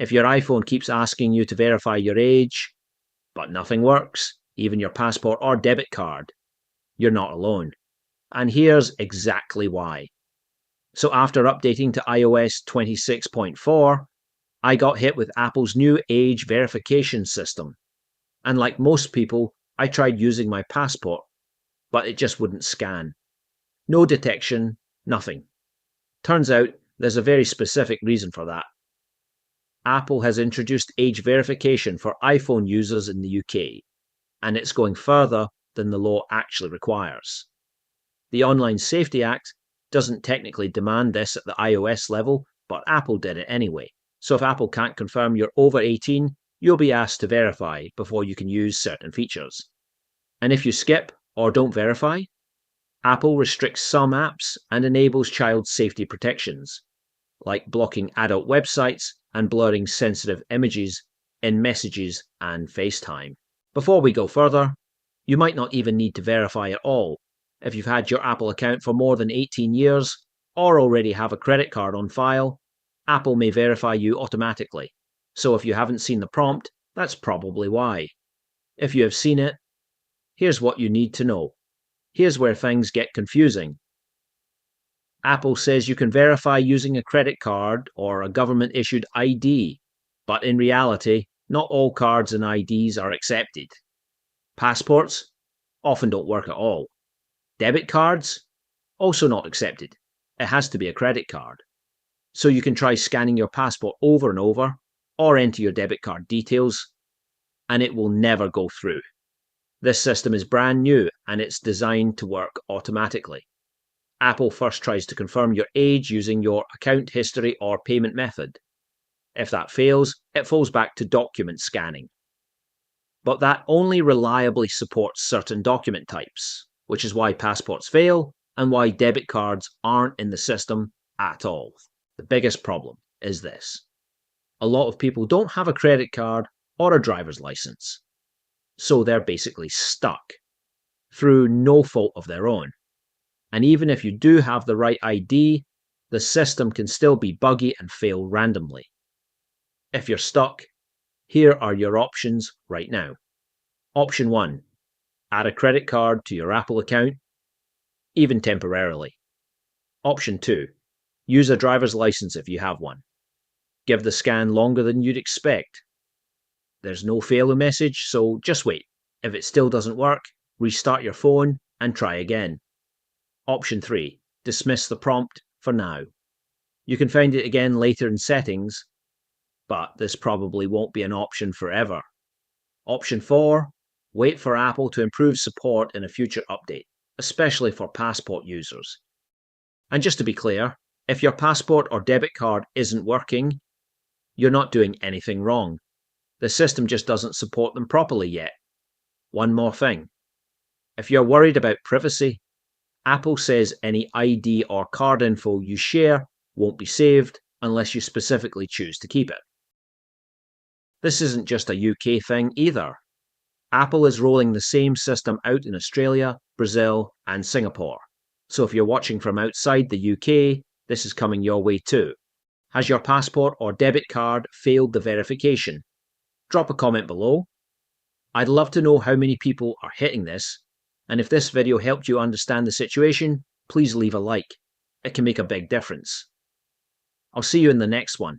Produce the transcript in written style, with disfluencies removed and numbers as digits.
If your iPhone keeps asking you to verify your age, but nothing works, even your passport or debit card, you're not alone. And here's exactly why. So after updating to iOS 26.4, I got hit with Apple's new age verification system. And like most people, I tried using my passport, but it just wouldn't scan. No detection, nothing. Turns out there's a very specific reason for that. Apple has introduced age verification for iPhone users in the UK, and it's going further than the law actually requires. The Online Safety Act doesn't technically demand this at the iOS level, but Apple did it anyway. So if Apple can't confirm you're over 18, you'll be asked to verify before you can use certain features. And if you skip or don't verify, Apple restricts some apps and enables child safety protections, like blocking adult websites and blurring sensitive images in Messages and FaceTime. Before we go further, you might not even need to verify at all. If you've had your Apple account for more than 18 years or already have a credit card on file, Apple may verify you automatically. So if you haven't seen the prompt, that's probably why. If you have seen it, here's what you need to know. Here's where things get confusing. Apple says you can verify using a credit card or a government-issued ID, but in reality, not all cards and IDs are accepted. Passports often don't work at all. Debit cards? Also not accepted. It has to be a credit card. So you can try scanning your passport over and over, or enter your debit card details, and it will never go through. This system is brand new and it's designed to work automatically. Apple first tries to confirm your age using your account history or payment method. If that fails, it falls back to document scanning. But that only reliably supports certain document types, which is why passports fail and why debit cards aren't in the system at all. The biggest problem is this. A lot of people don't have a credit card or a driver's license, so they're basically stuck through no fault of their own. And even if you do have the right ID, the system can still be buggy and fail randomly. If you're stuck, here are your options right now. Option 1. Add a credit card to your Apple account, even temporarily. Option 2. Use a driver's license if you have one. Give the scan longer than you'd expect. There's no failure message, so just wait. If it still doesn't work, restart your phone and try again. Option 3. Dismiss the prompt for now. You can find it again later in settings, but this probably won't be an option forever. Option 4. Wait for Apple to improve support in a future update, especially for passport users. And just to be clear, if your passport or debit card isn't working, you're not doing anything wrong. The system just doesn't support them properly yet. One more thing. If you're worried about privacy, Apple says any ID or card info you share won't be saved unless you specifically choose to keep it. This isn't just a UK thing either. Apple is rolling the same system out in Australia, Brazil, and Singapore. So if you're watching from outside the UK, this is coming your way too. Has your passport or debit card failed the verification? Drop a comment below. I'd love to know how many people are hitting this, and if this video helped you understand the situation, please leave a like. It can make a big difference. I'll see you in the next one.